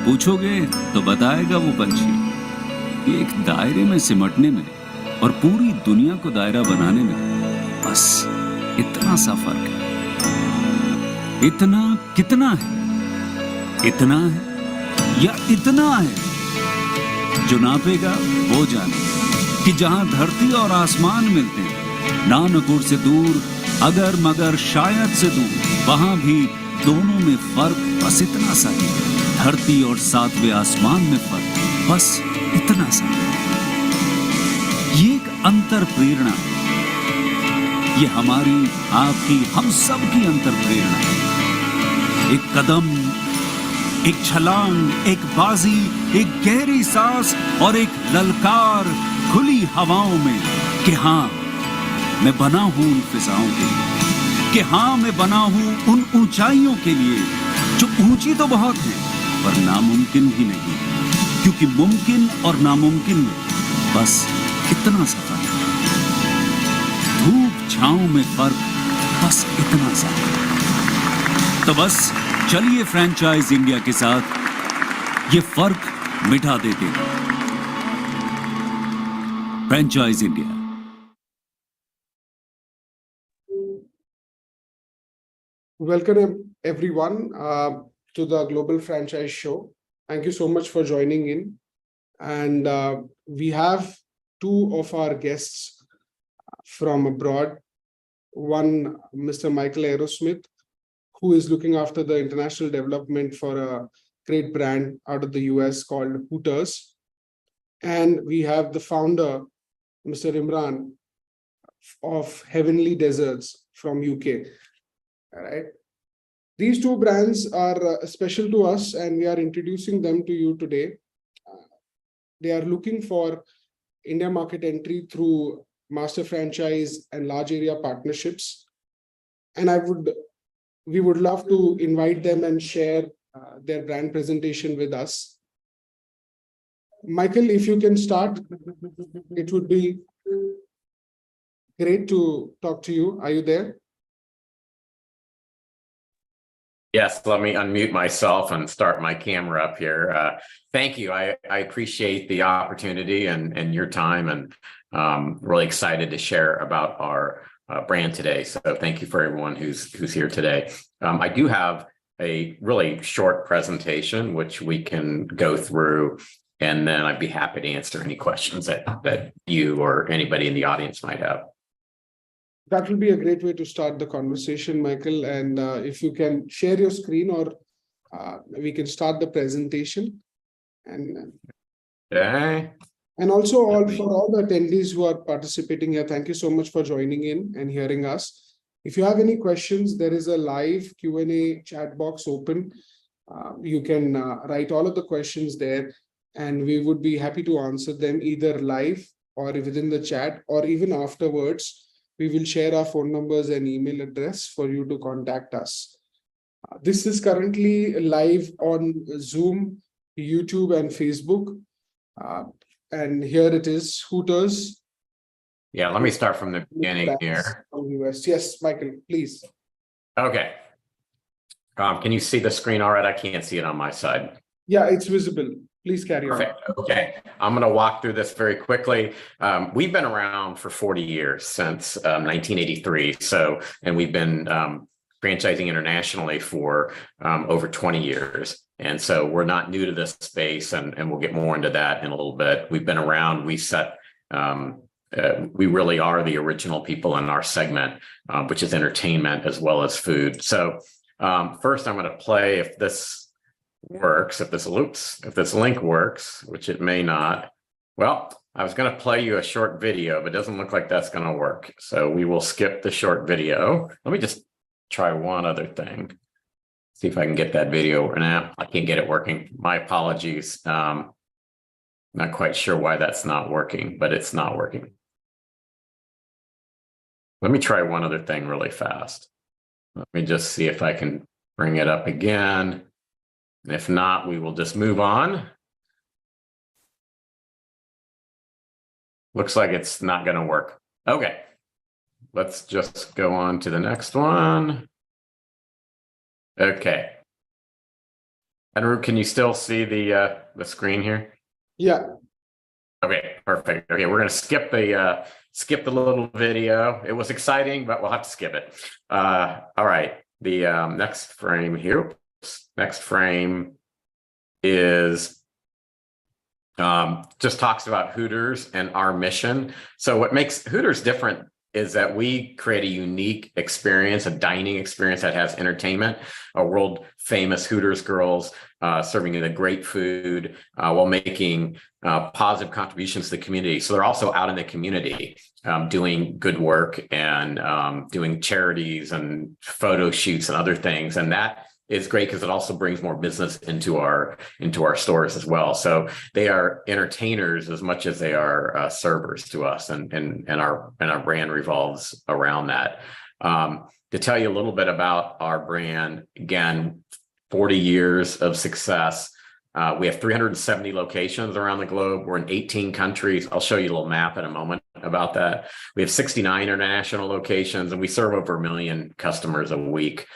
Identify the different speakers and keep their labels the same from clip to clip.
Speaker 1: पूछोगे तो बताएगा वो पंछी कि एक दायरे में सिमटने में और पूरी दुनिया को दायरा बनाने में बस इतना सा फर्क है। इतना कितना है? इतना है या इतना है? जो नापेगा वो जाने कि जहां धरती और आसमान मिलते हैं, नानपुर से दूर, अगर मगर शायद से दूर, वहां भी दोनों में फर्क बस इतना सा है। धरती और सातवें आसमान में फर्क बस इतना सा है। ये एक अंतर प्रेरणा है। ये हमारी, आपकी, हम सब की अंतर प्रेरणा है। एक कदम, एक छलांग, एक बाजी, एक गहरी सांस और एक ललकार खुली हवाओं में कि हाँ मैं बना हूं उन फिजाओं के लिए, कि हाँ मैं बना हूं उन ऊंचाइयों के लिए जो ऊंची तो बहुत है पर नामुमकिन भी नहीं, क्योंकि मुमकिन और नामुमकिन में बस इतना सा फर्क है। धूप छांव में फर्क बस इतना सा है। तो बस चलिए फ्रैंचाइज इंडिया के साथ ये फर्क मिटा देते हैं। Franchise India.
Speaker 2: Welcome everyone to the Global Franchise Show. Thank you so much for joining in. And we have two of our guests from abroad. One, Mr. Michael Aerosmith, who is looking after the international development for a great brand out of the US called Hooters. And we have the founder, Mr. Imran of Heavenly Desserts from UK. All right. These two brands are special to us and we are introducing them to you today. They are looking for India market entry through master franchise and large area partnerships. And we would love to invite them and share their brand presentation with us. Michael, if you can start, it would be great to talk to you. Are you there?
Speaker 3: Yes, let me unmute myself and start my camera up here. Thank you. I appreciate the opportunity and your time, and really excited to share about our brand today. So thank you for everyone who's here today. I do have a really short presentation, which we can go through, and then I'd be happy to answer any questions that you or anybody in the audience might have.
Speaker 2: That will be a great way to start the conversation, Michael. And if you can share your screen, or we can start the presentation. And
Speaker 3: okay.
Speaker 2: And also for all the attendees who are participating here, thank you so much for joining in and hearing us. If you have any questions, there is a live Q&A chat box open. You can write all of the questions there, and we would be happy to answer them either live or within the chat, or even afterwards. We will share our phone numbers and email address for you to contact us. This is currently live on Zoom, YouTube, and Facebook. And here it is, Hooters.
Speaker 3: Yeah, let me start from the beginning here.
Speaker 2: Yes, Michael, please.
Speaker 3: Okay. Can you see the screen all right? I can't see it on my side.
Speaker 2: Yeah, it's visible. Please carry on.
Speaker 3: Okay, I'm going to walk through this very quickly. We've been around for 40 years, since 1983. And we've been franchising internationally for over 20 years. And so we're not new to this space, and we'll get more into that in a little bit. We've been around. We really are the original people in our segment, which is entertainment as well as food. So first I'm going to play, if this works, if this link works, which it may not. Well, I was going to play you a short video, but it doesn't look like that's going to work. So we will skip the short video. Let me just try one other thing. See if I can get that video. Now I can't get it working. My apologies. Not quite sure why that's not working, but it's not working. Let me try one other thing really fast. Let me just see if I can bring it up again. And if not, we will just move on. Looks like it's not going to work. Okay, let's just go on to the next one. Okay. Anirudh, can you still see the screen here?
Speaker 2: Yeah.
Speaker 3: Okay, perfect. Okay, we're going to skip the little video. It was exciting, but we'll have to skip it. All right, the next frame here. Next frame is just talks about Hooters and our mission. So what makes Hooters different is that we create a unique experience, a dining experience that has entertainment, a world famous Hooters girls serving the great food while making positive contributions to the community. So they're also out in the community doing good work and doing charities and photo shoots and other things. And that is great because it also brings more business into our stores as well. So they are entertainers as much as they are servers to us, and our brand revolves around that. To tell you a little bit about our brand, again, 40 years of success. We have 370 locations around the globe. We're in 18 countries. I'll show you a little map in a moment about that. We have 69 international locations, and we serve over 1 million customers a week.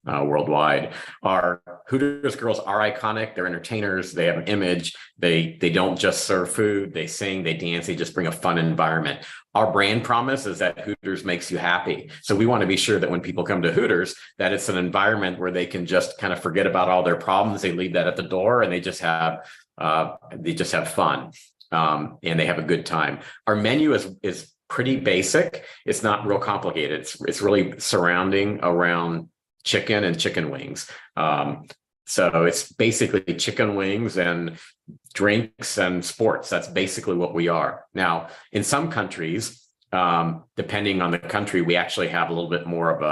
Speaker 3: Worldwide. Our Hooters girls are iconic. They're entertainers. They have an image. They don't just serve food. They sing, they dance, they just bring a fun environment. Our brand promise is that Hooters makes you happy. So we want to be sure that when people come to Hooters, that it's an environment where they can just kind of forget about all their problems. They leave that at the door and they just have fun and they have a good time. Our menu is pretty basic. It's not real complicated. It's really surrounding around chicken and chicken wings. So it's basically chicken wings and drinks and sports. That's basically what we are. Now, in some countries, depending on the country, we actually have a little bit more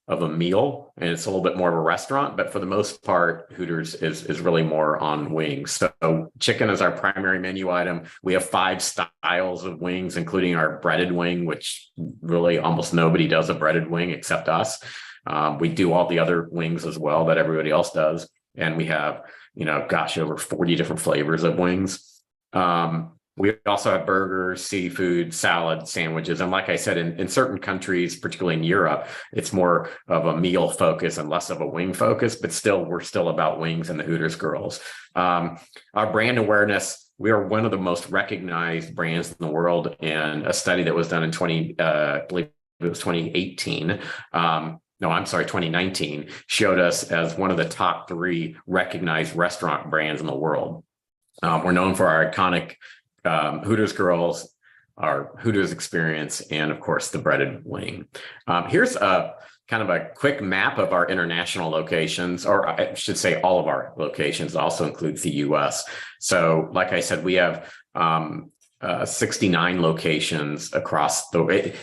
Speaker 3: of a meal, and it's a little bit more of a restaurant. But for the most part, Hooters is really more on wings. So chicken is our primary menu item. We have 5 styles of wings, including our breaded wing, which really almost nobody does a breaded wing except us. We do all the other wings as well that everybody else does. And we have, over 40 different flavors of wings. We also have burgers, seafood, salad, sandwiches. And like I said, in certain countries, particularly in Europe, it's more of a meal focus and less of a wing focus, but still, we're still about wings and the Hooters girls. Our brand awareness, we are one of the most recognized brands in the world. And a study that was done in 2018, 2019, showed us as one of the top 3 recognized restaurant brands in the world. We're known for our iconic Hooters girls, our Hooters experience, and of course, the breaded wing. Here's a kind of a quick map of our international locations, or I should say all of our locations. It also includes the US. So like I said, we have 69 locations across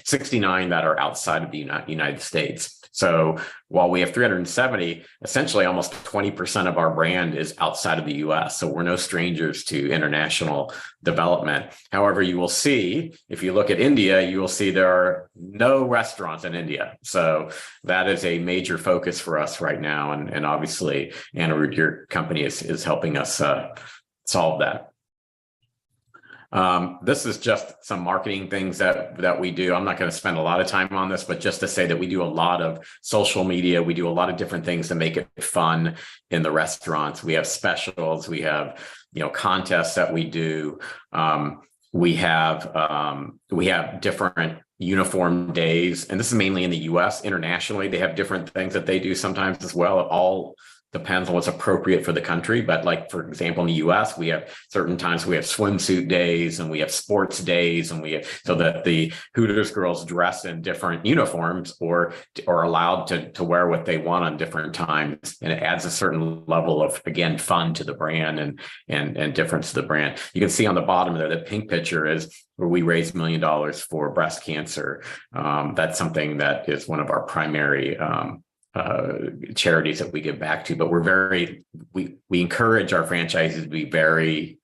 Speaker 3: 69 that are outside of the United States. So while we have 370, essentially almost 20% of our brand is outside of the US. So we're no strangers to international development. However, you will see, if you look at India, you will see there are no restaurants in India. So that is a major focus for us right now. And obviously, Anirudh, your company is helping us solve that. This is just some marketing things that we do. I'm not going to spend a lot of time on this, but just to say that we do a lot of social media. We do a lot of different things to make it fun in the restaurants. We have specials. We have, contests that we do. We have different uniform days, and this is mainly in the US. Internationally, they have different things that they do sometimes as well. It all depends on what's appropriate for the country. But like, for example, in the US, we have certain times we have swimsuit days and we have sports days, and so that the Hooters girls dress in different uniforms or are allowed to wear what they want on different times. And it adds a certain level of, again, fun to the brand and difference to the brand. You can see on the bottom there, the pink picture is where we raised $1 million for breast cancer. That's something that is one of our primary charities that we give back to, but we encourage our franchisees to be very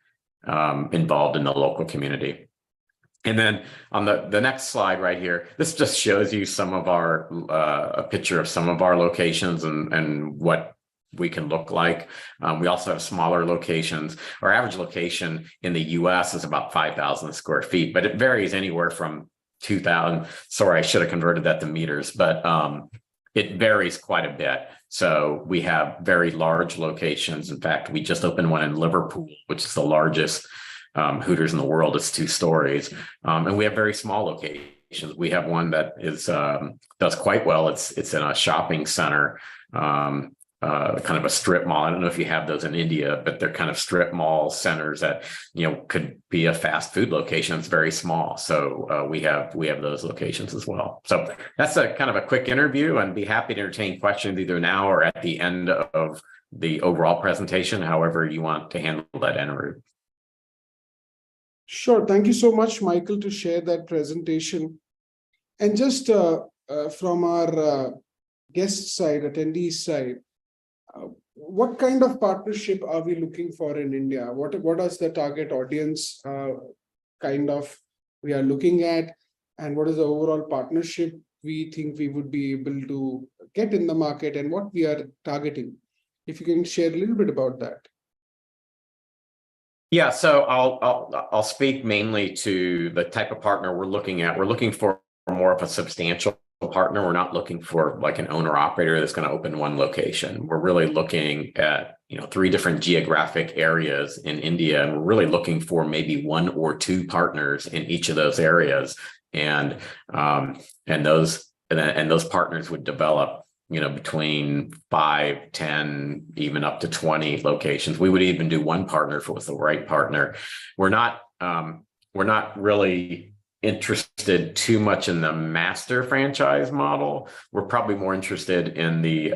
Speaker 3: involved in the local community. And then on the next slide right here, this just shows you some of our a picture of some of our locations and what we can look like. We also have smaller locations. Our average location in the US is about 5,000 square feet, but it varies anywhere from 2,000. Sorry, I should have converted that to meters, but it varies quite a bit. So we have very large locations. In fact, we just opened one in Liverpool, which is the largest Hooters in the world. It's 2 stories. And we have very small locations. We have one that is does quite well. It's in a shopping center, kind of a strip mall. I don't know if you have those in India, but they're kind of strip mall centers that, you know, could be a fast food location. It's very small. So we have those locations as well. So that's a kind of a quick interview, and be happy to entertain questions either now or at the end of the overall presentation, however you want to handle that interview.
Speaker 2: Sure. Thank you so much, Michael, to share that presentation. And just from our guest side, attendees side, what kind of partnership are we looking for in India? What is the target audience kind of we are looking at, and what is the overall partnership we think we would be able to get in the market, and what we are targeting? If you can share a little bit about that.
Speaker 3: Yeah, so I'll speak mainly to the type of partner we're looking at. We're looking for more of a substantial partner. We're not looking for like an owner operator that's going to open one location. We're really looking at, you know, 3 different geographic areas in India, and we're really looking for maybe 1 or 2 partners in each of those areas, and those partners would develop, you know, between 5, 10, even up to 20 locations. We would even do 1 partner if it was the right partner. We're not really interested too much in the master franchise model. We're probably more interested in the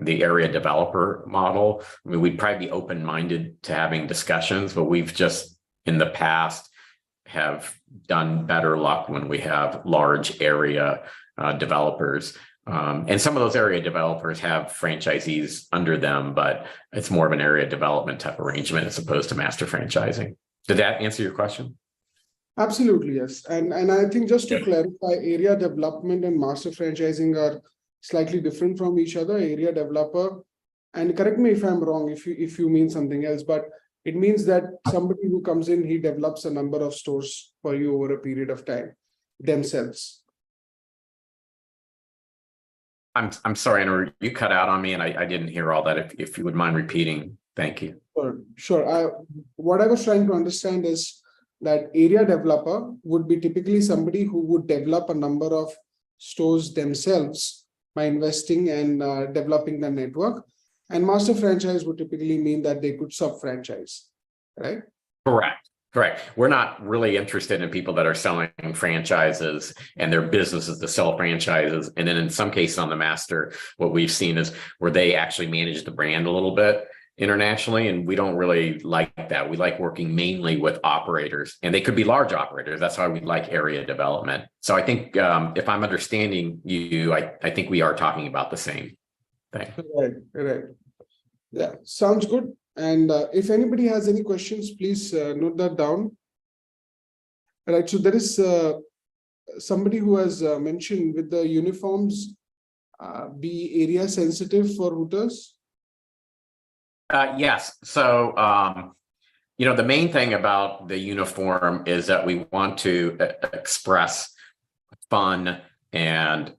Speaker 3: area developer model. I mean, we'd probably be open-minded to having discussions, but we've just in the past have done better luck when we have large area developers. And some of those area developers have franchisees under them, but it's more of an area development type arrangement as opposed to master franchising. Did that answer your question?
Speaker 2: Absolutely, yes. And I think just to clarify, area development and master franchising are slightly different from each other. Area developer, and correct me if I'm wrong, if you mean something else, but it means that somebody who comes in, he develops a number of stores for you over a period of time themselves.
Speaker 3: I'm sorry, Anur, you cut out on me and I didn't hear all that. If you would mind repeating, thank you.
Speaker 2: Sure. What I was trying to understand is that area developer would be typically somebody who would develop a number of stores themselves by investing and developing the network. And master franchise would typically mean that they could sub-franchise, right?
Speaker 3: Correct. We're not really interested in people that are selling franchises and their business is to sell franchises. And then in some cases on the master, what we've seen is where they actually manage the brand a little bit internationally, and we don't really like that. We like working mainly with operators, and they could be large operators. That's why we like area development. So I think if I'm understanding you, I think we are talking about the same thing.
Speaker 2: Right. Yeah, sounds good. And if anybody has any questions, please note that down. Right, so there is somebody who has mentioned, with the uniforms be area sensitive for Hooters?
Speaker 3: Yes. So, you know, the main thing about the uniform is that we want to express fun and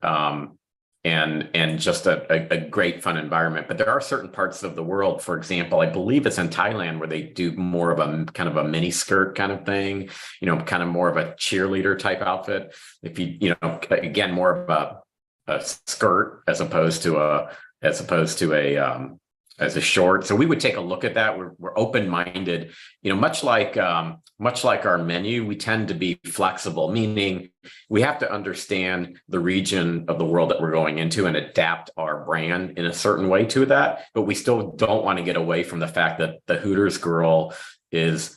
Speaker 3: just a great fun environment. But there are certain parts of the world, for example, I believe it's in Thailand, where they do more of a kind of a mini skirt kind of thing, you know, kind of more of a cheerleader type outfit. If you know, again, more of a skirt as opposed to as a short. So we would take a look at that. We're open-minded, you know, much like our menu, we tend to be flexible, meaning we have to understand the region of the world that we're going into and adapt our brand in a certain way to that. But we still don't want to get away from the fact that the Hooters girl is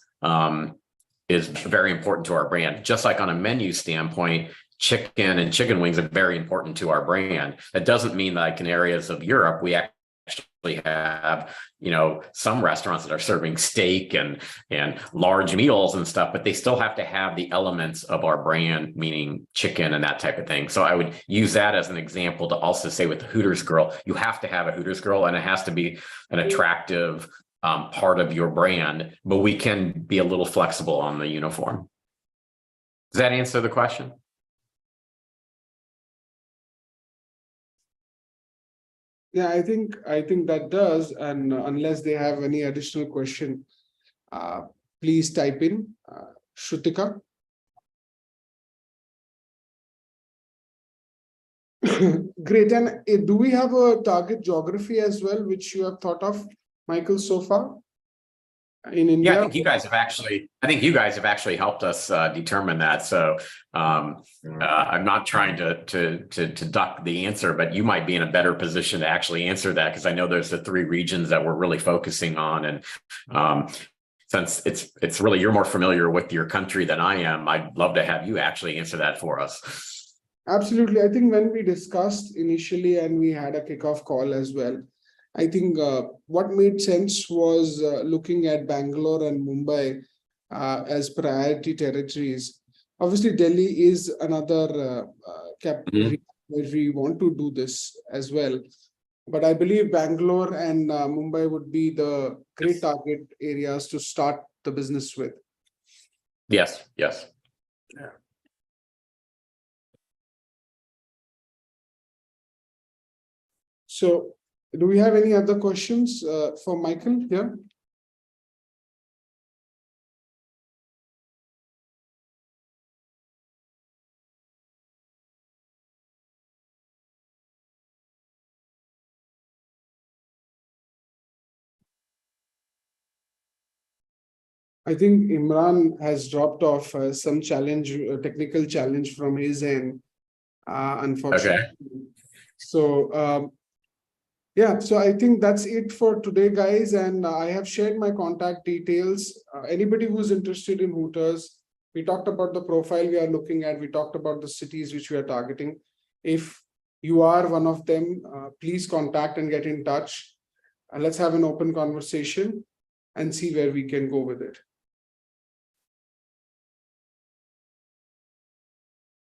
Speaker 3: very important to our brand. Just like on a menu standpoint, chicken and chicken wings are very important to our brand. That doesn't mean like in areas of Europe, we actually have, you know, some restaurants that are serving steak and large meals and stuff, but they still have to have the elements of our brand, meaning chicken and that type of thing. So I would use that as an example to also say with the Hooters girl, you have to have a Hooters girl, and it has to be an attractive part of your brand, but we can be a little flexible on the uniform. Does that answer the question?
Speaker 2: Yeah, I think that does. And unless they have any additional question, please type in Shrutika. Great. And do we have a target geography as well, which you have thought of, Michael, so far in India?
Speaker 3: Yeah, I think you guys have actually helped us determine that. So I'm not trying to duck the answer, but you might be in a better position to actually answer that, because I know there's the 3 regions that we're really focusing on. And since it's really, you're more familiar with your country than I am, I'd love to have you actually answer that for us.
Speaker 2: Absolutely. I think when we discussed initially and we had a kickoff call as well, I think what made sense was looking at Bangalore and Mumbai as priority territories. Obviously, Delhi is another capital where we want to do this as well. But I believe Bangalore and Mumbai would be the great target areas to start the business with.
Speaker 3: Yes. Yeah.
Speaker 2: So, do we have any other questions for Michael here? I think Imran has dropped off some challenge, technical challenge from his end, unfortunately. Okay. So, yeah, so I think that's it for today, guys. And I have shared my contact details. Anybody who's interested in Hooters, we talked about the profile we are looking at. We talked about the cities which we are targeting. If you are one of them, please contact and get in touch. Let's have an open conversation and see where we can go with it.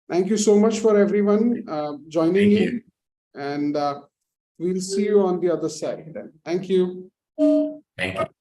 Speaker 2: Thank you so much for everyone joining in. And we'll see you on the other side then. Thank you.
Speaker 3: Thank you.